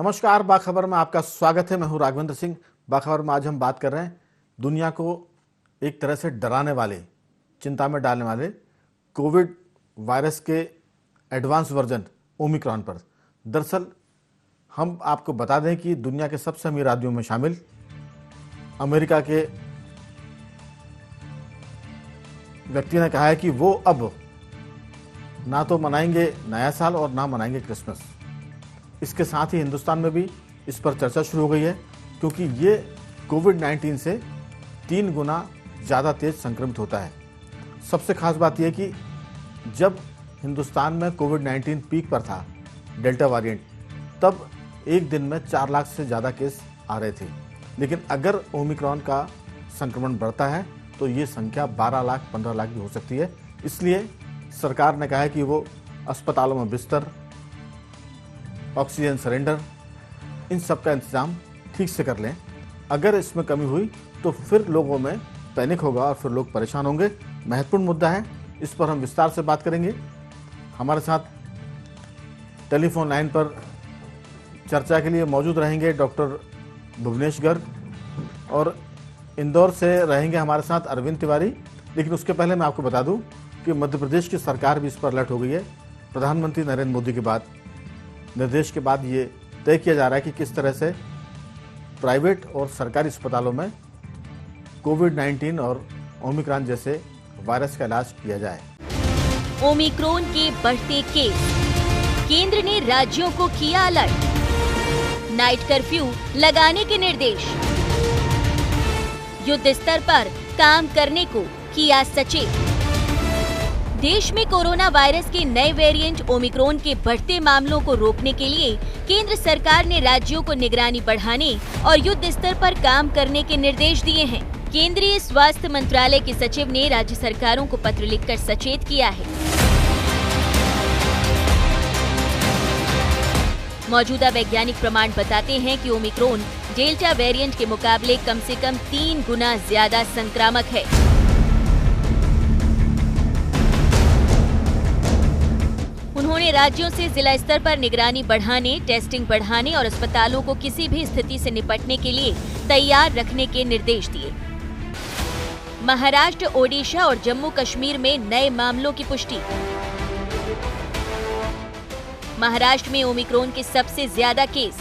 नमस्कार, बाखबर में आपका स्वागत है। मैं हूं राघवेंद्र सिंह। बाखबर में आज हम बात कर रहे हैं दुनिया को एक तरह से डराने वाले, चिंता में डालने वाले कोविड वायरस के एडवांस वर्जन ओमिक्रॉन पर। दरअसल हम आपको बता दें कि दुनिया के सबसे अमीर आदमियों में शामिल अमेरिका के व्यक्ति ने कहा है कि वो अब ना तो मनाएंगे नया साल और ना मनाएंगे क्रिसमस। इसके साथ ही हिंदुस्तान में भी इस पर चर्चा शुरू हो गई है, क्योंकि ये कोविड-19 से 3 गुना ज़्यादा तेज संक्रमित होता है। सबसे खास बात यह कि जब हिंदुस्तान में कोविड-19 पीक पर था, डेल्टा वेरिएंट, तब एक दिन में 4 लाख से ज़्यादा केस आ रहे थे। लेकिन अगर ओमिक्रॉन का संक्रमण बढ़ता है तो ये संख्या 12 लाख 15 लाख भी हो सकती है। इसलिए सरकार ने कहा है कि वो अस्पतालों में बिस्तर, ऑक्सीजन सिलेंडर, इन सब का इंतजाम ठीक से कर लें। अगर इसमें कमी हुई तो फिर लोगों में पैनिक होगा और फिर लोग परेशान होंगे। महत्वपूर्ण मुद्दा है, इस पर हम विस्तार से बात करेंगे। हमारे साथ टेलीफोन लाइन पर चर्चा के लिए मौजूद रहेंगे डॉक्टर भुवनेश गर्ग, और इंदौर से रहेंगे हमारे साथ अरविंद तिवारी। लेकिन उसके पहले मैं आपको बता दूं कि मध्य प्रदेश की सरकार भी इस पर अलर्ट हो गई है। प्रधानमंत्री नरेंद्र मोदी के बाद निर्देश के बाद ये तय किया जा रहा है कि किस तरह से प्राइवेट और सरकारी अस्पतालों में कोविड-19 और ओमिक्रॉन जैसे वायरस का इलाज किया जाए। ओमिक्रॉन के बढ़ते केस, केंद्र ने राज्यों को किया अलर्ट। नाइट कर्फ्यू लगाने के निर्देश, युद्ध स्तर पर काम करने को किया सचेत। देश में कोरोना वायरस के नए वेरिएंट ओमिक्रॉन के बढ़ते मामलों को रोकने के लिए केंद्र सरकार ने राज्यों को निगरानी बढ़ाने और युद्ध स्तर पर काम करने के निर्देश दिए हैं। केंद्रीय स्वास्थ्य मंत्रालय के सचिव ने राज्य सरकारों को पत्र लिखकर सचेत किया है। मौजूदा वैज्ञानिक प्रमाण बताते हैं कि ओमिक्रॉन डेल्टा वेरिएंट के मुकाबले कम से कम 3 गुना ज्यादा संक्रामक है। उन्होंने राज्यों से जिला स्तर पर निगरानी बढ़ाने, टेस्टिंग बढ़ाने और अस्पतालों को किसी भी स्थिति से निपटने के लिए तैयार रखने के निर्देश दिए। महाराष्ट्र, ओडिशा और जम्मू कश्मीर में नए मामलों की पुष्टि। महाराष्ट्र में ओमिक्रॉन के सबसे ज्यादा केस।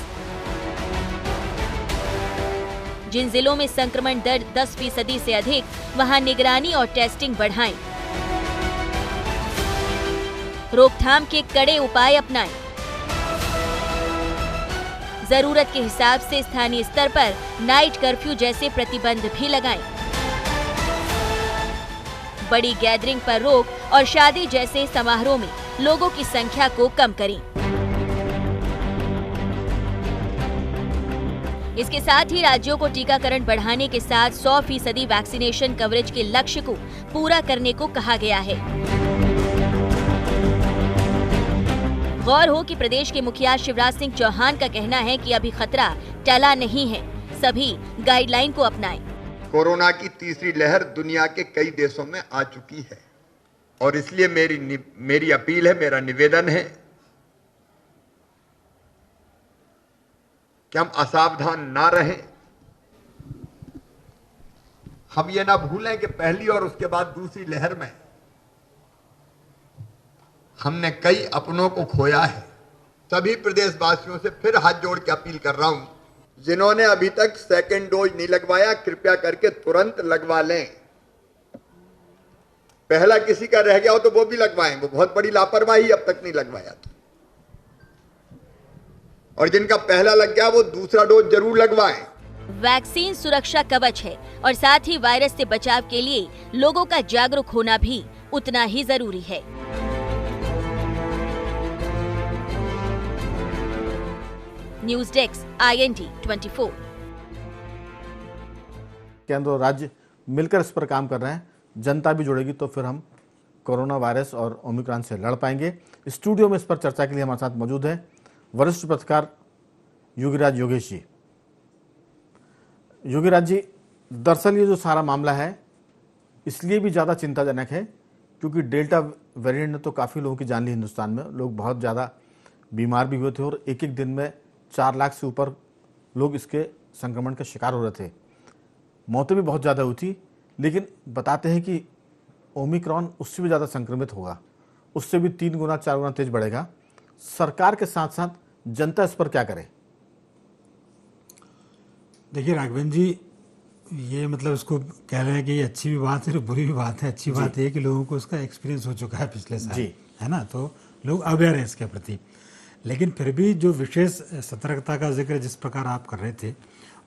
जिन जिलों में संक्रमण दर 10% से अधिक, वहां निगरानी और टेस्टिंग बढ़ाएं। रोकथाम के कड़े उपाय अपनाएं। जरूरत के हिसाब से स्थानीय स्तर पर नाइट कर्फ्यू जैसे प्रतिबंध भी लगाएं। बड़ी गैदरिंग पर रोक और शादी जैसे समारोह में लोगों की संख्या को कम करें। इसके साथ ही राज्यों को टीकाकरण बढ़ाने के साथ 100% वैक्सीनेशन कवरेज के लक्ष्य को पूरा करने को कहा गया है। गौर हो कि प्रदेश के मुखिया शिवराज सिंह चौहान का कहना है कि अभी खतरा टला नहीं है, सभी गाइडलाइन को अपनाएं। कोरोना की तीसरी लहर दुनिया के कई देशों में आ चुकी है और इसलिए मेरी अपील है, मेरा निवेदन है कि हम असावधान ना रहें। हम ये ना भूलें कि पहली और उसके बाद दूसरी लहर में हमने कई अपनों को खोया है। सभी प्रदेशवासियों से फिर हाथ जोड़ के अपील कर रहा हूं, जिन्होंने अभी तक सेकेंड डोज नहीं लगवाया, कृपया करके तुरंत लगवा लें। पहला किसी का रह गया हो तो वो भी लगवाएं, वो बहुत बड़ी लापरवाही, अब तक नहीं लगवाया था। और जिनका पहला लग गया वो दूसरा डोज जरूर लगवाएं। वैक्सीन सुरक्षा कवच है और साथ ही वायरस से बचाव के लिए लोगों का जागरूक होना भी उतना ही जरूरी है। News desk, IND 24। केंद्र और राज्य मिलकर इस पर काम कर रहे हैं। जनता भी जुड़ेगी तो फिर हम कोरोना वायरस और ओमिक्रॉन से लड़ पाएंगे। स्टूडियो में इस पर चर्चा के लिए हमारे साथ मौजूद हैं वरिष्ठ पत्रकार योगीराज योगेश जी। योगीराज जी, दरअसल ये जो सारा मामला है इसलिए भी ज़्यादा चिंताजनक है क्योंकि डेल्टा वेरिएंट ने तो काफ़ी लोगों की जान ली। हिंदुस्तान में लोग बहुत ज़्यादा बीमार भी हुए थे और एक एक दिन में 4 लाख से ऊपर लोग इसके संक्रमण के शिकार हो रहे थे, मौतें भी बहुत ज़्यादा हुई थी। लेकिन बताते हैं कि ओमिक्रॉन उससे भी ज़्यादा संक्रमित होगा, उससे भी 3 गुना 4 गुना तेज बढ़ेगा। सरकार के साथ साथ जनता इस पर क्या करे? देखिए राघवेंद्र जी, ये मतलब इसको कह रहे हैं कि ये अच्छी भी बात है और बुरी भी बात है। अच्छी बात है कि लोगों को उसका एक्सपीरियंस हो चुका है पिछले साल, जी। है ना, तो लोग अवेयर हैं इसके प्रति। लेकिन फिर भी जो विशेष सतर्कता का जिक्र जिस प्रकार आप कर रहे थे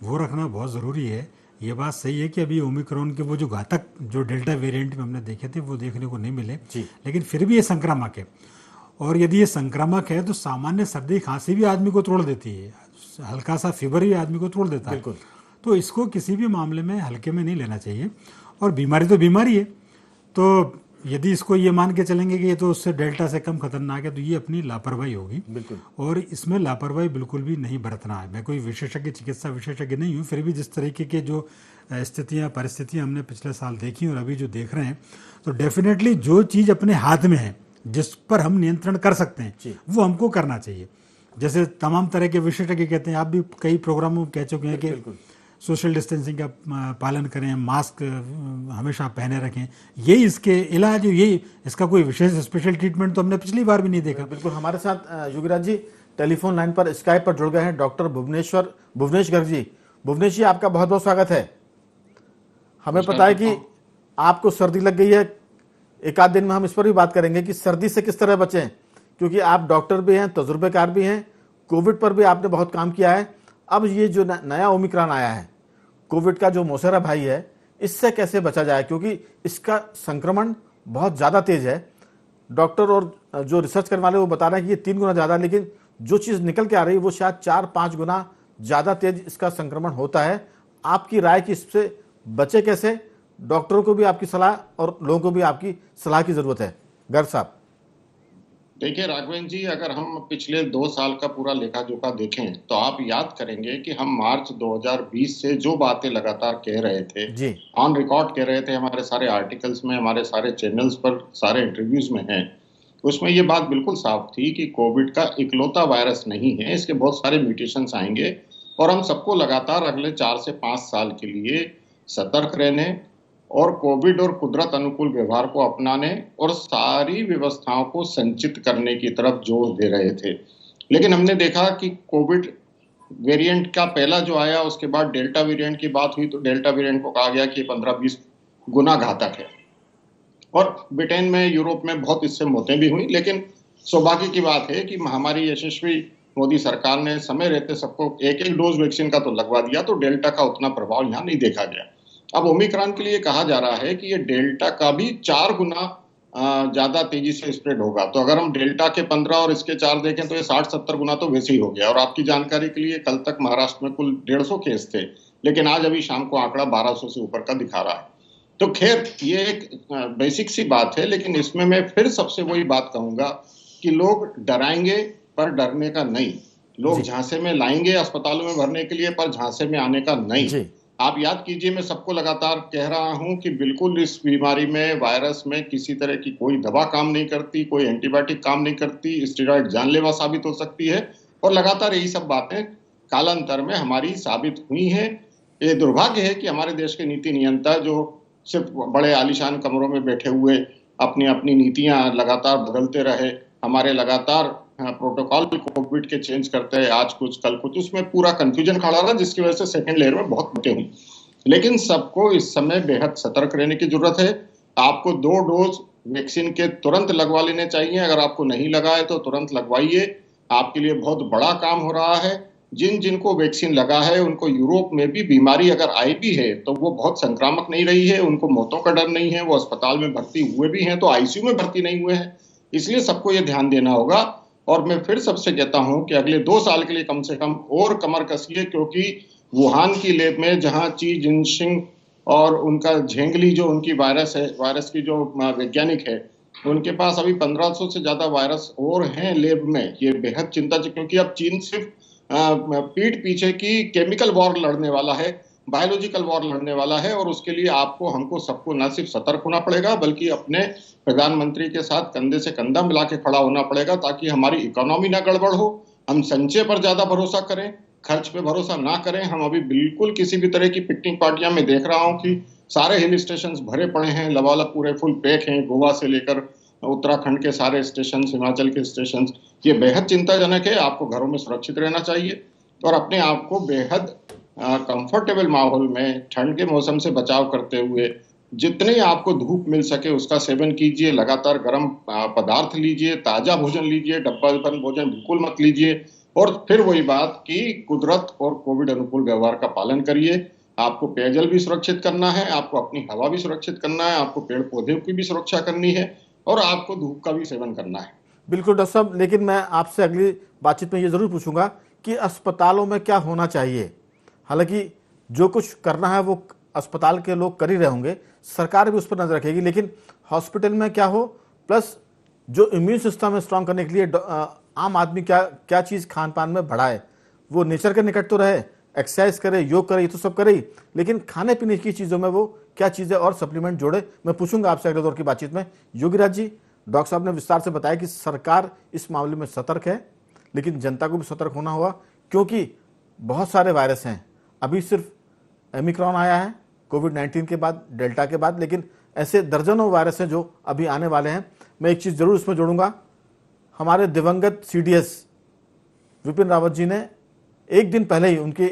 वो रखना बहुत ज़रूरी है। ये बात सही है कि अभी ओमिक्रॉन के वो जो घातक जो डेल्टा वेरिएंट में हमने देखे थे वो देखने को नहीं मिले, लेकिन फिर भी ये संक्रामक है। और यदि ये संक्रामक है तो सामान्य सर्दी खांसी भी आदमी को तोड़ देती है, हल्का सा फीवर भी आदमी को तोड़ देता है। बिल्कुल। तो इसको किसी भी मामले में हल्के में नहीं लेना चाहिए। और बीमारी तो बीमारी है, तो यदि इसको ये मान के चलेंगे कि ये तो उससे डेल्टा से कम खतरनाक है, तो ये अपनी लापरवाही होगी। बिल्कुल। और इसमें लापरवाही बिल्कुल भी नहीं बरतना है। मैं कोई विशेषज्ञ, चिकित्सा विशेषज्ञ नहीं हूँ, फिर भी जिस तरीके के जो स्थितियाँ परिस्थितियाँ हमने पिछले साल देखी और अभी जो देख रहे हैं, तो डेफिनेटली जो चीज़ अपने हाथ में है, जिस पर हम नियंत्रण कर सकते हैं, वो हमको करना चाहिए। जैसे तमाम तरह के विशेषज्ञ कहते हैं, आप भी कई प्रोग्रामों में कह चुके हैं कि सोशल डिस्टेंसिंग का पालन करें, मास्क हमेशा पहने रखें, यही इसके इलाज, यही इसका कोई विशेष स्पेशल ट्रीटमेंट तो हमने पिछली बार भी नहीं देखा। बिल्कुल। हमारे साथ योगीराज जी टेलीफोन लाइन पर स्काइप पर जुड़ गए हैं डॉक्टर भुवनेश गर्ग जी। भुवनेश जी, आपका बहुत बहुत स्वागत है। हमें पता है कि आपको सर्दी लग गई है, एक आध दिन में हम इस पर भी बात करेंगे कि सर्दी से किस तरह बचें, क्योंकि आप डॉक्टर भी हैं, तजुर्बेकार भी हैं, कोविड पर भी आपने बहुत काम किया है। अब ये जो नया ओमिक्रॉन आया है, कोविड का जो मौसेरा भाई है, इससे कैसे बचा जाए, क्योंकि इसका संक्रमण बहुत ज़्यादा तेज है। डॉक्टर और जो रिसर्च करने वाले वो बता रहे हैं कि ये 3 गुना ज़्यादा, लेकिन जो चीज़ निकल के आ रही है वो शायद 4-5 गुना ज़्यादा तेज इसका संक्रमण होता है। आपकी राय कि इससे बचे कैसे? डॉक्टरों को भी आपकी सलाह और लोगों को भी आपकी सलाह की ज़रूरत है। गर्ग साहब। देखिए राघवेंद्र जी, अगर हम पिछले 2 साल का पूरा लेखा जोखा देखें तो आप याद करेंगे कि हम मार्च 2020 से जो बातें लगातार कह रहे थे, जी, ऑन रिकॉर्ड कह रहे थे, हमारे सारे आर्टिकल्स में, हमारे सारे चैनल्स पर, सारे इंटरव्यूज में हैं, उसमें ये बात बिल्कुल साफ थी कि कोविड का इकलौता वायरस नहीं है, इसके बहुत सारे म्यूटेशंस आएंगे और हम सबको लगातार अगले 4 से 5 साल के लिए सतर्क रहने और कोविड और कुदरत अनुकूल व्यवहार को अपनाने और सारी व्यवस्थाओं को संचित करने की तरफ जोर दे रहे थे। लेकिन हमने देखा कि कोविड वेरिएंट का पहला जो आया, उसके बाद डेल्टा वेरिएंट की बात हुई तो डेल्टा वेरिएंट को कहा गया कि 15-20 गुना घातक है और ब्रिटेन में, यूरोप में बहुत इससे मौतें भी हुई। लेकिन सौभाग्य की बात है कि हमारी यशस्वी मोदी सरकार ने समय रहते सबको एक डोज वैक्सीन का तो लगवा दिया, तो डेल्टा का उतना प्रभाव यहाँ नहीं देखा गया। अब ओमिक्रॉन के लिए कहा जा रहा है कि ये डेल्टा का भी 4 गुना ज्यादा तेजी से स्प्रेड होगा। तो अगर हम डेल्टा के 15 और इसके 4 देखें तो ये 60-70 गुना तो वैसे ही हो गया। और आपकी जानकारी के लिए, कल तक महाराष्ट्र में कुल 150 केस थे, लेकिन आज अभी शाम को आंकड़ा 1200 से ऊपर का दिखा रहा है। तो खैर ये एक बेसिक सी बात है, लेकिन इसमें मैं फिर सबसे वही बात कहूंगा कि लोग डराएंगे पर डरने का नहीं, लोग झांसे में लाएंगे अस्पतालों में भरने के लिए पर झांसे में आने का नहीं। आप याद कीजिए, मैं सबको लगातार कह रहा हूं कि बिल्कुल इस बीमारी में, वायरस में किसी तरह की कोई दवा काम नहीं करती, कोई एंटीबायोटिक काम नहीं करती, स्टेरॉइड जानलेवा साबित हो सकती है और लगातार यही सब बातें कालांतर में हमारी साबित हुई हैं। ये दुर्भाग्य है कि हमारे देश के नीति नियंता जो सिर्फ बड़े आलीशान कमरों में बैठे हुए अपनी अपनी नीतियां लगातार बदलते रहे, हमारे लगातार प्रोटोकॉल कोविड के चेंज करते हैं, आज कुछ कल कुछ, उसमें पूरा कंफ्यूजन खड़ा रहा, जिसकी वजह से सेकेंड लेयर में बहुत मौतें हुई। लेकिन सबको इस समय बेहद सतर्क रहने की जरूरत है। आपको 2 डोज वैक्सीन के तुरंत लगवा लेने चाहिए, अगर आपको नहीं लगा है तो तुरंत लगवाइए, आपके लिए बहुत बड़ा काम हो रहा है। जिनको वैक्सीन लगा है उनको यूरोप में भी बीमारी अगर आई भी है तो वो बहुत संक्रामक नहीं रही है, उनको मौतों का डर नहीं है, वो अस्पताल में भर्ती हुए भी हैं तो आईसीयू में भर्ती नहीं हुए हैं। इसलिए सबको ये ध्यान देना होगा। और मैं फिर सबसे कहता हूं कि अगले 2 साल के लिए कम से कम और कमर कसिए, क्योंकि वुहान की लैब में जहां ची जिनशिंग और उनका झेंगली जो उनकी वायरस है, वायरस की जो वैज्ञानिक है, उनके पास अभी 1500 से ज्यादा वायरस और हैं लैब में। ये बेहद चिंताजनक, क्योंकि अब चीन सिर्फ पीठ पीछे की केमिकल वॉर लड़ने वाला है, बायोलॉजिकल वॉर लड़ने वाला है। और उसके लिए आपको, हमको सबको न सिर्फ सतर्क होना पड़ेगा बल्कि अपने प्रधानमंत्री के साथ कंधे से कंधा मिला के खड़ा होना पड़ेगा, ताकि हमारी इकोनॉमी ना गड़बड़ हो, हम संचय पर ज्यादा भरोसा करें, खर्च पे भरोसा ना करें। हम अभी बिल्कुल किसी भी तरह की पिकनिक पार्टियां में देख रहा हूं कि सारे हिल स्टेशन भरे पड़े हैं, लबालब पूरे फुल पैक हैं, गोवा से लेकर उत्तराखंड के सारे स्टेशन, हिमाचल के स्टेशन। ये बेहद चिंताजनक है। आपको घरों में सुरक्षित रहना चाहिए और अपने आप को बेहद कंफर्टेबल माहौल में ठंड के मौसम से बचाव करते हुए जितने आपको धूप मिल सके उसका सेवन कीजिए। लगातार गर्म पदार्थ लीजिए, ताजा भोजन लीजिए, डब्बा बंद भोजन बिल्कुल मत लीजिए। और फिर वही बात कि कुदरत और कोविड अनुकूल व्यवहार का पालन करिए। आपको पेयजल भी सुरक्षित करना है, आपको अपनी हवा भी सुरक्षित करना है, आपको पेड़ पौधे की भी सुरक्षा करनी है और आपको धूप का भी सेवन करना है। बिल्कुल डॉक्टर साहब, लेकिन मैं आपसे अगली बातचीत में ये जरूर पूछूंगा कि अस्पतालों में क्या होना चाहिए। हालांकि जो कुछ करना है वो अस्पताल के लोग कर ही रहे होंगे, सरकार भी उस पर नजर रखेगी, लेकिन हॉस्पिटल में क्या हो, प्लस जो इम्यून सिस्टम है स्ट्रांग करने के लिए आम आदमी क्या क्या चीज़ खान पान में बढ़ाए। वो नेचर के निकट तो रहे, एक्सरसाइज करे, योग करे, ये तो सब करे ही, लेकिन खाने पीने की चीज़ों में वो क्या चीज़ें और सप्लीमेंट जोड़े, मैं पूछूंगा आपसे अगले दौर की बातचीत में। योगीराज जी, डॉक्टर साहब ने विस्तार से बताया कि सरकार इस मामले में सतर्क है, लेकिन जनता को भी सतर्क होना होगा, क्योंकि बहुत सारे वायरस हैं। अभी सिर्फ ओमिक्रॉन आया है कोविड-19 के बाद, डेल्टा के बाद, लेकिन ऐसे दर्जनों वायरस हैं जो अभी आने वाले हैं। मैं एक चीज़ जरूर इसमें जोड़ूंगा, हमारे दिवंगत CDS विपिन रावत जी ने एक दिन पहले ही, उनके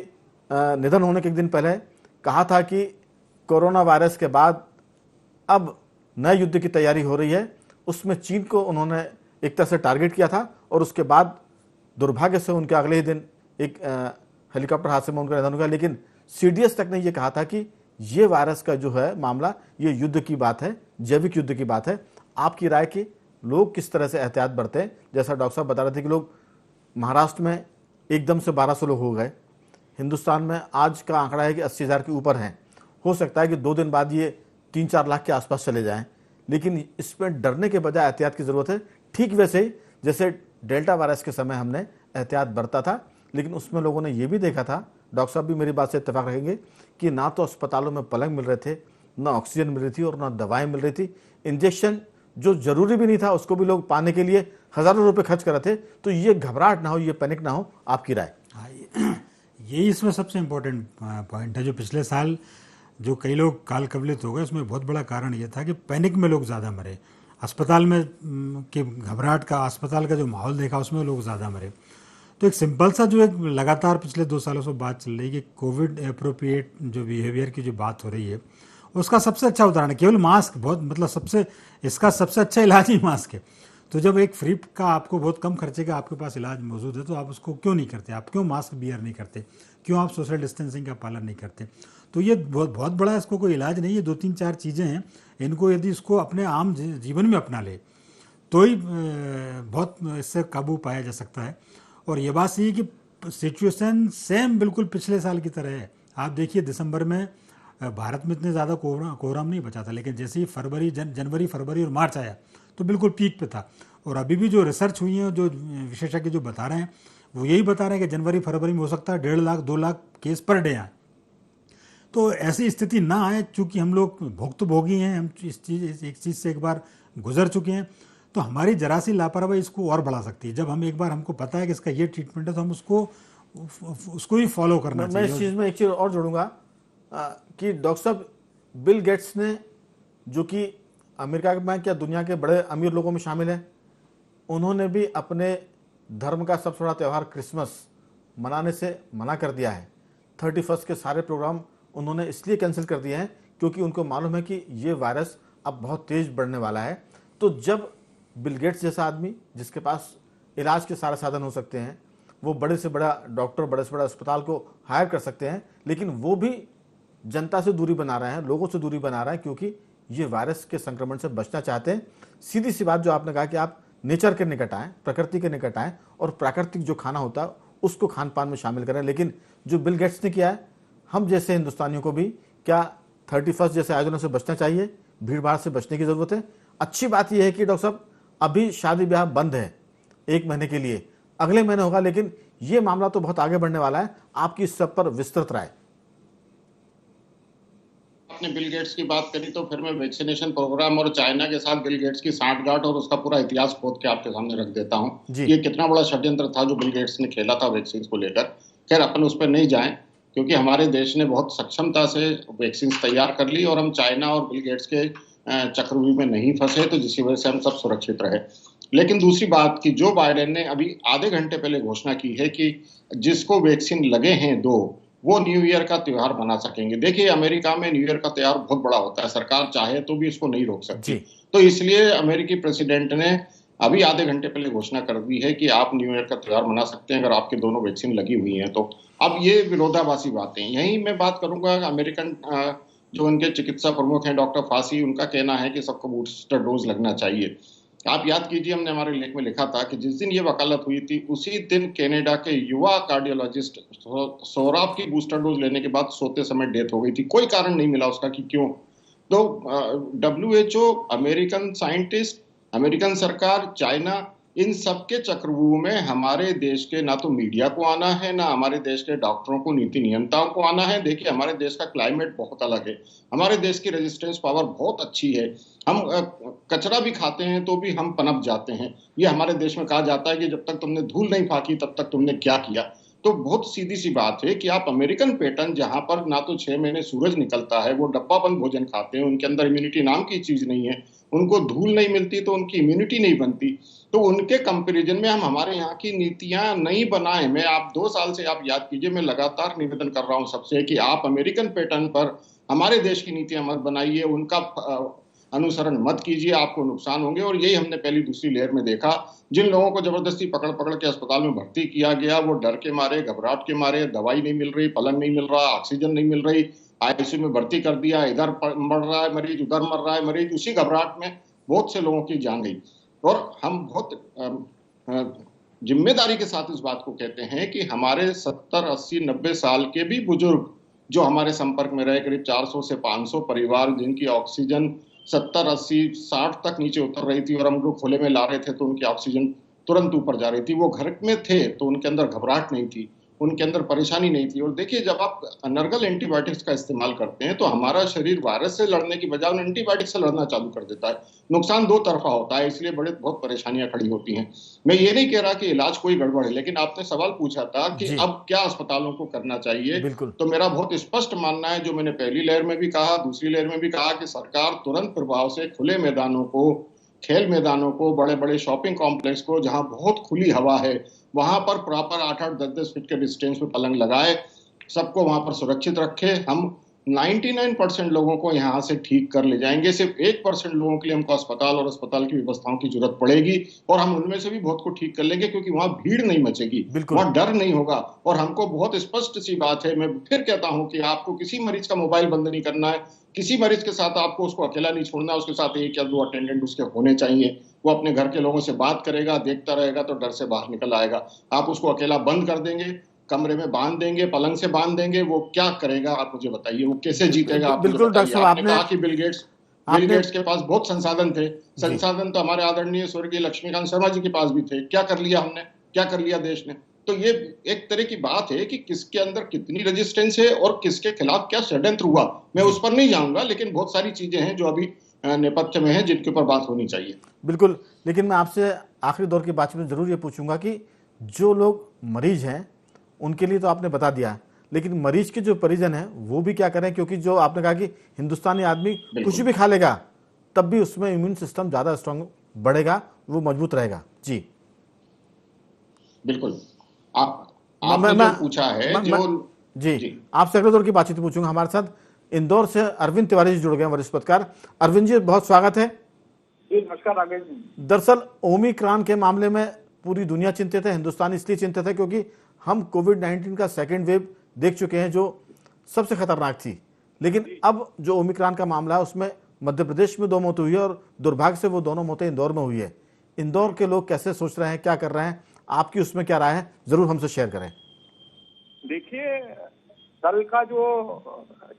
निधन होने के एक दिन पहले कहा था कि कोरोना वायरस के बाद अब नए युद्ध की तैयारी हो रही है। उसमें चीन को उन्होंने एक तरह से टारगेट किया था और उसके बाद दुर्भाग्य से उनके अगले ही दिन एक हेलीकॉप्टर हादसे में उनका निधन हो गया। लेकिन CDS तक ने यह कहा था कि ये वायरस का जो है मामला, ये युद्ध की बात है, जैविक युद्ध की बात है। आपकी राय कि लोग किस तरह से एहतियात बरते हैं? जैसा डॉक्टर साहब बता रहे थे कि लोग महाराष्ट्र में एकदम से 1200 लोग हो गए, हिंदुस्तान में आज का आंकड़ा है कि 80,000 के ऊपर हैं। हो सकता है कि 2 दिन बाद ये 3-4 लाख के आसपास चले जाएं, लेकिन इसमें डरने के बजाय एहतियात की ज़रूरत है। ठीक वैसे ही जैसे डेल्टा वायरस के समय हमने एहतियात बरता था, लेकिन उसमें लोगों ने यह भी देखा था, डॉक्टर साहब भी मेरी बात से इत्तेफाक रखेंगे, कि ना तो अस्पतालों में पलंग मिल रहे थे, ना ऑक्सीजन मिल रही थी और ना दवाएं मिल रही थी। इंजेक्शन जो जरूरी भी नहीं था उसको भी लोग पाने के लिए हजारों रुपए खर्च कर रहे थे। तो ये घबराहट ना हो, ये पैनिक ना हो, आपकी राय? यही इसमें सबसे इम्पोर्टेंट पॉइंट है। जो पिछले साल जो कई लोग काल कवलित हो गए, उसमें बहुत बड़ा कारण ये था कि पैनिक में लोग ज़्यादा मरे। अस्पताल में कि घबराहट का, अस्पताल का जो माहौल देखा उसमें लोग ज़्यादा मरे। तो एक सिंपल सा जो एक लगातार पिछले 2 सालों से बात चल रही है कि कोविड एप्रोप्रिएट जो बिहेवियर की जो बात हो रही है, उसका सबसे अच्छा उदाहरण है केवल मास्क। बहुत मतलब इसका सबसे अच्छा इलाज ही मास्क है। तो जब एक फ्री का आपको बहुत कम खर्चे का आपके पास इलाज मौजूद है, तो आप उसको क्यों नहीं करते? आप क्यों मास्क बियर नहीं करते? क्यों आप सोशल डिस्टेंसिंग का पालन नहीं करते? तो ये बहुत बड़ा, इसको कोई इलाज नहीं है। 2-3-4 चीज़ें हैं, इनको यदि इसको अपने आम जीवन में अपना ले तो ही बहुत इससे काबू पाया जा सकता है। और ये बात सही है कि सिचुएशन सेम बिल्कुल पिछले साल की तरह है। आप देखिए दिसंबर में भारत में इतने ज़्यादा कोहराम नहीं बचा था, लेकिन जैसे ही जनवरी फरवरी और मार्च आया तो बिल्कुल पीक पे था। और अभी भी जो रिसर्च हुई है, जो विशेषज्ञ जो बता रहे हैं, वो यही बता रहे हैं कि जनवरी फरवरी में हो सकता है 1.5 lakh 2 lakh case per day आए। तो ऐसी स्थिति ना आए, चूँकि हम लोग भुक्तभोगी हैं, हम एक चीज़ से एक बार गुजर चुके हैं, तो हमारी जरा सी लापरवाही इसको और बढ़ा सकती है। जब हम एक बार हमको पता है कि इसका ये ट्रीटमेंट है, तो हम उसको ही फॉलो करना चाहिए। मैं इस चीज़ में एक चीज़ और जोड़ूंगा कि डॉक्टर साहब, बिल गेट्स ने, जो कि अमेरिका में क्या दुनिया के बड़े अमीर लोगों में शामिल हैं, उन्होंने भी अपने धर्म का सबसे बड़ा त्यौहार क्रिसमस मनाने से मना कर दिया है। 31 के सारे प्रोग्राम उन्होंने इसलिए कैंसिल कर दिए हैं क्योंकि उनको मालूम है कि ये वायरस अब बहुत तेज बढ़ने वाला है। तो जब बिल गेट्स जैसा आदमी, जिसके पास इलाज के सारे साधन हो सकते हैं, वो बड़े से बड़ा डॉक्टर, बड़े से बड़ा अस्पताल को हायर कर सकते हैं, लेकिन वो भी जनता से दूरी बना रहे हैं, लोगों से दूरी बना रहे हैं, क्योंकि ये वायरस के संक्रमण से बचना चाहते हैं। सीधी सी बात जो आपने कहा कि आप नेचर के निकट आएँ, प्रकृति के निकट आएँ और प्राकृतिक जो खाना होता है उसको खान पान में शामिल करें। लेकिन जो बिल गेट्स ने किया है, हम जैसे हिंदुस्तानियों को भी क्या 31 जैसे आयोजनों से बचना चाहिए? भीड़ भाड़ से बचने की जरूरत है। अच्छी बात यह है कि डॉक्टर साहब, अभी शादी ब्याह बंद है 1 महीने के लिए, अगले महीने होगा, लेकिन ये मामला तो बहुत आगे बढ़ने वाला है। आपकी इस सब पर विस्तृत राय? आपने बिल गेट्स की बात करी तो फिर मैं वैक्सीनेशन प्रोग्राम और चाइना के साथ बिल गेट्स की सांठगांठ और उसका पूरा इतिहास खोद के आपके सामने रख देता हूं। जी। ये कितना बड़ा षड्यंत्र था जो बिल गेट्स ने खेला था वैक्सीन को लेकर। खैर अपन उस पर नहीं जाएं, क्योंकि हमारे देश ने बहुत सक्षमता से वैक्सीन तैयार कर ली और हम चाइना और बिल गेट्स के चक्रव्यूह में नहीं फंसे, तो जिसकी वजह से हम सब सुरक्षित रहे। लेकिन दूसरी बात कि जो बाइडेन ने अभी आधे घंटे पहले घोषणा की है कि जिसको वैक्सीन लगे हैं 2, वो न्यू ईयर का त्योहार मना सकेंगे। देखिए, अमेरिका में न्यू ईयर का त्योहार बहुत बड़ा होता है, सरकार चाहे तो भी इसको नहीं रोक सकती। तो इसलिए अमेरिकी प्रेसिडेंट ने अभी आधे घंटे पहले घोषणा कर दी है कि आप न्यू ईयर का त्योहार मना सकते हैं अगर आपके दोनों वैक्सीन लगी हुई हैं तो। अब ये विरोधाभासी बातें, यही मैं बात करूंगा। अमेरिकन जो उनके चिकित्सा प्रमुख हैं डॉक्टर फासी, उनका कहना है कि सबको बूस्टर डोज लगना चाहिए। आप याद कीजिए, हमने हमारे लेख में लिखा था कि जिस दिन ये वकालत हुई थी उसी दिन कनाडा के युवा कार्डियोलॉजिस्ट सौरभ की बूस्टर डोज लेने के बाद सोते समय डेथ हो गई थी। कोई कारण नहीं मिला उसका कि क्यों। तो WHO, अमेरिकन साइंटिस्ट, अमेरिकन सरकार, चाइना, इन सबके चक्रव्यूह में हमारे देश के ना तो मीडिया को आना है, ना हमारे देश के डॉक्टरों को, नीति नियंताओं को आना है। देखिए, हमारे देश का क्लाइमेट बहुत अलग है, हमारे देश की रेजिस्टेंस पावर बहुत अच्छी है। हम कचरा भी खाते हैं तो भी हम पनप जाते हैं। ये हमारे देश में कहा जाता है कि जब तक तुमने धूल नहीं फाकी तब तक तुमने क्या किया। तो बहुत सीधी सी बात है कि आप अमेरिकन पैटर्न, जहां पर ना तो 6 महीने सूरज निकलता है, वो डब्बाबंद भोजन खाते हैं, उनके अंदर इम्यूनिटी नाम की चीज नहीं है, उनको धूल नहीं मिलती तो उनकी इम्यूनिटी नहीं बनती, तो उनके कंपैरिजन में हम हमारे यहाँ की नीतियां नहीं बनाए। मैं आप 2 साल से आप याद कीजिए, मैं लगातार निवेदन कर रहा हूं सबसे कि आप अमेरिकन पैटर्न पर हमारे देश की नीतियां मत बनाइए, उनका अनुसरण मत कीजिए, आपको नुकसान होंगे। और यही हमने पहली दूसरी लहर में देखा। जिन लोगों को जबरदस्ती पकड़ पकड़ के अस्पताल में भर्ती किया गया, वो डर के मारे, घबराहट के मारे, दवाई नहीं मिल रही, पलंग नहीं मिल रहा, ऑक्सीजन नहीं मिल रही, ICU में भर्ती कर दिया, इधर मर रहा है मरीज, उधर मर रहा है मरीज। उसी घबराहट में बहुत से लोगों की जान गई। और हम बहुत जिम्मेदारी के साथ इस बात को कहते हैं कि हमारे 70, 80, 90 साल के भी बुजुर्ग जो हमारे संपर्क में रहे, करीब 400 से 500 परिवार जिनकी ऑक्सीजन 70, 80, 60 तक नीचे उतर रही थी और हम लोग खुले में ला रहे थे तो उनकी ऑक्सीजन तुरंत ऊपर जा रही थी। वो घर में थे तो उनके अंदर घबराहट नहीं थी, उनके अंदर परेशानी नहीं थी। और देखिए, जब आप अनर्गल एंटीबायोटिक्स का इस्तेमाल करते हैं तो हमारा शरीर वायरस से लड़ने की बजाय उन एंटीबायोटिक से लड़ना चालू कर देता है। नुकसान 2 तरफा होता है, इसलिए बहुत परेशानियां खड़ी होती हैं। मैं ये नहीं कह रहा कि इलाज कोई गड़बड़ है, लेकिन आपने सवाल पूछा था कि अब क्या अस्पतालों को करना चाहिए। तो मेरा बहुत स्पष्ट मानना है, जो मैंने पहली लहर में भी कहा, दूसरी लहर में भी कहा, कि सरकार तुरंत प्रभाव से खुले मैदानों को, खेल मैदानों को, बड़े बड़े शॉपिंग कॉम्प्लेक्स को, जहां बहुत खुली हवा है, वहां पर प्रॉपर 8-8, 10-10 फीट के डिस्टेंस में पलंग लगाए, सबको वहां पर सुरक्षित रखे। हम 99% लोगों को यहाँ से ठीक कर ले जाएंगे। सिर्फ 1% लोगों के लिए हमको अस्पताल और अस्पताल की व्यवस्थाओं की जरूरत पड़ेगी, और हम उनमें से भी बहुत को ठीक कर लेंगे, क्योंकि वहां भीड़ नहीं मचेगी, वहां डर नहीं होगा। और हमको बहुत स्पष्ट सी बात है, मैं फिर कहता हूं कि आपको किसी मरीज का मोबाइल बंद नहीं करना है, किसी मरीज के साथ आपको उसको अकेला नहीं छोड़ना, उसके साथ 1 या 2 अटेंडेंट उसके होने चाहिए। वो अपने घर के लोगों से बात करेगा, देखता रहेगा तो डर से बाहर निकल आएगा। आप उसको अकेला बंद कर देंगे, कमरे में बांध देंगे, पलंग से बांध देंगे, वो क्या करेगा आप मुझे बताइए, वो कैसे जीतेगा? बिल्कुल डॉक्टर साहब, आपने कहा कि बिल गेट्स के पास बहुत संसाधन थे। संसाधन तो हमारे आदरणीय स्वर्गीय लक्ष्मीकांत शर्मा जी के पास भी थे। क्या कर लिया हमने, क्या कर लिया देश ने? तो ये एक तरह की बात है कि किसके अंदर कितनी रेजिस्टेंस है और किसके खिलाफ क्या षड्यंत्र हुआ, मैं उस पर नहीं जाऊंगा, लेकिन बहुत सारी चीजें हैं जो अभी नेपथ्य में है, जिनके ऊपर बात होनी चाहिए। बिल्कुल, लेकिन मैं आपसे आखिरी दौर की बातचीत में जरूर ये पूछूंगा कि जो लोग मरीज हैं उनके लिए तो आपने बता दिया, लेकिन मरीज के जो परिजन हैं वो भी क्या करें? क्योंकि जो आपने कहा कि हिंदुस्तानी आदमी कुछ भी खा लेगा तब भी उसमें इम्यून सिस्टम ज्यादा स्ट्रांग बढ़ेगा, वो मजबूत रहेगा। जी बिल्कुल, आपने जो पूछा है जी आपसे अगले दौर की बातचीत पूछूंगा। हमारे साथ इंदौर से अरविंद तिवारी जी जुड़ गए, वरिष्ठ पत्रकार। अरविंद जी, बहुत स्वागत है। नमस्कार राकेश जी। दरअसल ओमिक्रॉन के मामले में पूरी दुनिया चिंतित है, हिंदुस्तान इसलिए चिंतित है क्योंकि हम कोविड-19 का सेकेंड वेव देख चुके हैं जो सबसे खतरनाक थी। लेकिन अब जो ओमिक्रॉन का मामला है उसमें मध्य प्रदेश में 2 मौत हुई है और दुर्भाग्य से वो दोनों मौतें इंदौर में हुई है। इंदौर के लोग कैसे सोच रहे हैं, क्या कर रहे हैं, आपकी उसमें क्या राय है, जरूर हमसे शेयर करें। देखिए, कल का जो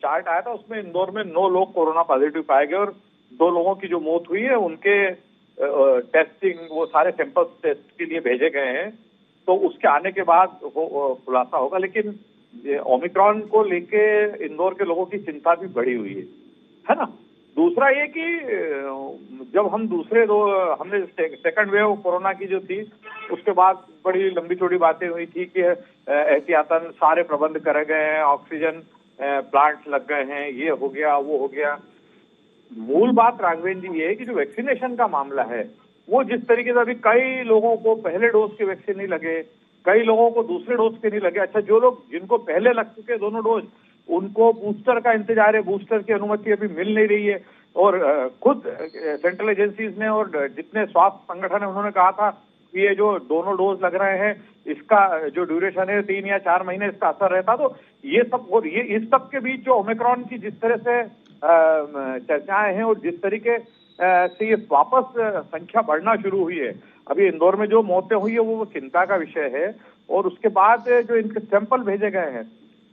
चार्ट आया था उसमें इंदौर में 9 लोग कोरोना पॉजिटिव पाए गए और 2 लोगों की जो मौत हुई है उनके टेस्टिंग, वो सारे सैंपल टेस्ट के लिए भेजे गए हैं, तो उसके आने के बाद खुलासा होगा। लेकिन ओमिक्रॉन को लेके इंदौर के लोगों की चिंता भी बढ़ी हुई है। है ना। दूसरा ये कि जब हम हमने सेकंड वेव कोरोना की जो थी, उसके बाद बड़ी लंबी चौड़ी बातें हुई थी कि एहतियातन सारे प्रबंध करे गए हैं, ऑक्सीजन प्लांट लग गए हैं, ये हो गया वो हो गया। मूल बात राघवेंद्र जी ये है कि जो वैक्सीनेशन का मामला है, वो जिस तरीके से अभी कई लोगों को पहले डोज के वैक्सीन नहीं लगे, कई लोगों को दूसरे डोज के नहीं लगे। अच्छा, जो लोग जिनको पहले लग चुके दोनों डोज, उनको बूस्टर का इंतजार है, बूस्टर की अनुमति अभी मिल नहीं रही है। और खुद सेंट्रल एजेंसीज ने और जितने स्वास्थ्य संगठन है, उन्होंने कहा था कि ये जो दोनों डोज लग रहे हैं, इसका जो ड्यूरेशन है 3 या 4 महीने इसका असर रहता। तो ये सब, और ये इस सब के बीच जो ओमिक्रॉन की जिस तरह से चर्चाएं हैं और जिस तरीके से ये वापस संख्या बढ़ना शुरू हुई है, अभी इंदौर में जो मौतें हुई है वो चिंता का विषय है। और उसके बाद जो इनके सैंपल भेजे गए हैं,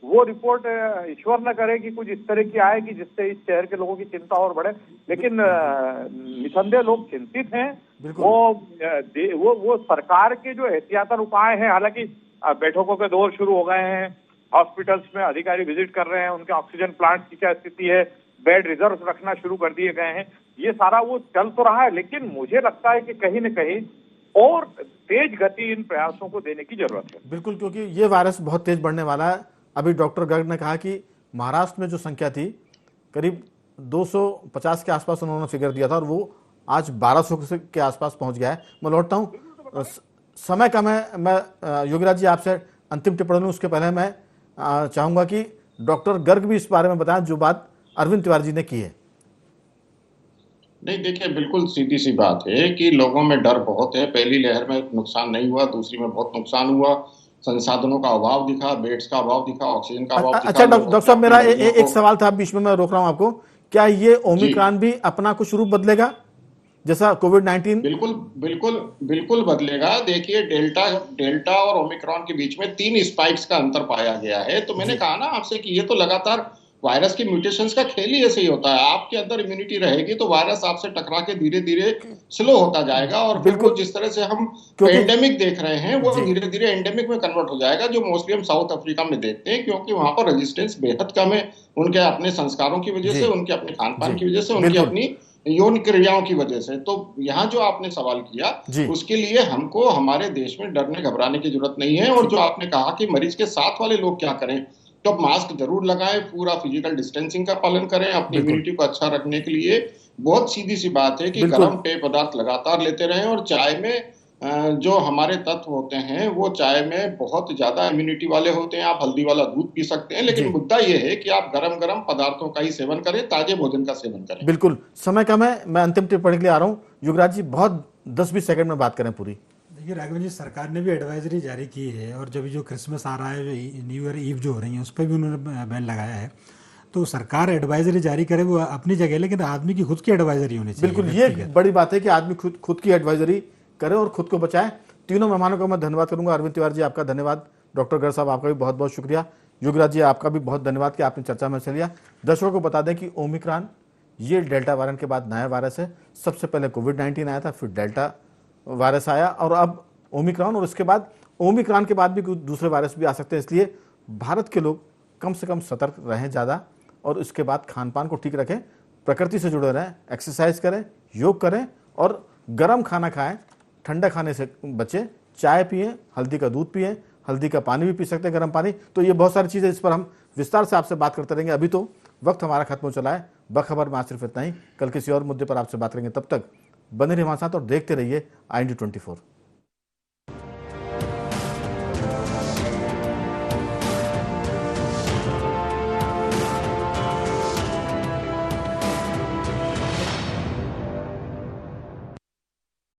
वो रिपोर्ट ईश्वर न करे कि कुछ इस तरह की आए कि जिससे इस शहर के लोगों की चिंता और बढ़े। लेकिन निसंदेह लोग चिंतित हैं। वो सरकार के जो एहतियातन उपाय हैं, हालांकि बैठकों के दौर शुरू हो गए हैं, हॉस्पिटल्स में अधिकारी विजिट कर रहे हैं, उनके ऑक्सीजन प्लांट की क्या स्थिति है, बेड रिजर्व रखना शुरू कर दिए गए हैं, ये सारा वो चल तो रहा है। लेकिन मुझे लगता है कि कहीं न कहीं और तेज गति इन प्रयासों को देने की जरूरत है। बिल्कुल, क्योंकि ये वायरस बहुत तेज बढ़ने वाला है। अभी डॉक्टर गर्ग ने कहा कि महाराष्ट्र में जो संख्या थी करीब 250 के आसपास उन्होंने फिगर दिया था, और वो आज 1200 के आसपास पहुंच गया है। मैं लौटता हूं, समय कम है। मैं योगीराज जी आपसे अंतिम टिप्पणी लूं, उसके पहले मैं चाहूंगा कि डॉक्टर गर्ग भी इस बारे में बताएं जो बात अरविंद तिवारी जी ने की है। नहीं, देखिए, बिल्कुल सीधी सी बात है कि लोगों में डर बहुत है। पहली लहर में नुकसान नहीं हुआ, दूसरी में बहुत नुकसान हुआ। संसाधनों का अभाव दिखा, बेड्स का अभाव दिखा, ऑक्सीजन का अभाव दिखा। अच्छा डॉक्टर साहब, मेरा एक सवाल था, बीच में मैं रोक रहा हूं आपको। क्या ये ओमिक्रॉन भी अपना कुछ रूप बदलेगा जैसा कोविड-19? बिल्कुल बदलेगा। देखिए, डेल्टा और ओमिक्रॉन के बीच में 3 स्पाइक्स का अंतर पाया गया है। तो मैंने कहा ना आपसे कि ये तो लगातार वायरस के म्यूटेशंस का खेल ही ऐसे ही होता है। आपके अंदर इम्यूनिटी रहेगी तो वायरस आपसे टकरा के धीरे धीरे स्लो होता जाएगा, और बिल्कुल जिस तरह से हम एंडेमिक देख रहे हैं वो धीरे धीरे एंडेमिक में कन्वर्ट हो जाएगा, जो मोस्टली हम साउथ अफ्रीका में देखते हैं, क्योंकि वहां पर रेजिस्टेंस बेहद कम है, उनके अपने संस्कारों की वजह से, उनके अपने खान पान की वजह से, उनकी अपनी यौन क्रियाओं की वजह से। तो यहाँ जो आपने सवाल किया, उसके लिए हमको हमारे देश में डरने घबराने की जरूरत नहीं है। और जो आपने कहा कि मरीज के साथ वाले लोग क्या करें, तो मास्क जरूर लगाएं, पूरा फिजिकल डिस्टेंसिंग का पालन करें, अपनी इम्यूनिटी को अच्छा रखने के लिए। बहुत सीधी सी बात है कि गर्म पेय पदार्थ लगातार लेते रहें, और चाय में जो हमारे तत्व होते हैं वो चाय में बहुत ज्यादा इम्यूनिटी वाले होते हैं। आप हल्दी वाला दूध पी सकते हैं, लेकिन मुद्दा ये है कि आप गरम पदार्थों का ही सेवन करें, ताजे भोजन का सेवन करें। बिल्कुल, समय कम है, मैं अंतिम टिप्पणी के लिए आ रहा हूँ। युवराज जी, बहुत 10-20 सेकंड में बात करें पूरी। देखिए राघवन जी, सरकार ने भी एडवाइजरी जारी की है, और जब जो क्रिसमस आ रहा है, जो न्यू ईयर ईव जो हो रही है, उस पर भी उन्होंने बैन लगाया है। तो सरकार एडवाइजरी जारी करे वो अपनी जगह, लेकिन आदमी की खुद की एडवाइजरी होनी चाहिए। बिल्कुल, ये बड़ी बात है कि आदमी खुद की एडवाइजरी करे और खुद को बचाए। तीनों मेहमानों का मैं धन्यवाद करूंगा। अरविंद तिवारी जी, आपका धन्यवाद। डॉक्टर गर्ग साहब, आपका भी बहुत बहुत शुक्रिया। योगीराज जी, आपका भी बहुत धन्यवाद कि आपने चर्चा में हिस्सा लिया। दर्शकों को बता दें कि ओमिक्रॉन ये डेल्टा वायरस के बाद नया वायरस है। सबसे पहले कोविड-19 आया था, फिर डेल्टा वायरस आया, और अब ओमिक्रॉन, और उसके बाद ओमिक्रॉन के बाद भी कुछ दूसरे वायरस भी आ सकते हैं। इसलिए भारत के लोग कम से कम सतर्क रहें ज़्यादा, और इसके बाद खान पान को ठीक रखें, प्रकृति से जुड़े रहें, एक्सरसाइज करें, योग करें, और गर्म खाना खाएं, ठंडा खाने से बचें, चाय पिएं, हल्दी का दूध पिएं, हल्दी का पानी भी पी सकते हैं, गर्म पानी। तो ये बहुत सारी चीज़ें, इस पर हम विस्तार से आपसे बात करते रहेंगे। अभी तो वक्त हमारा खत्म हो चला है। बखबर में आज सिर्फ इतना ही। कल किसी और मुद्दे पर आपसे बात करेंगे। तब तक बने रहिए हमारे साथ और देखते रहिए IND24।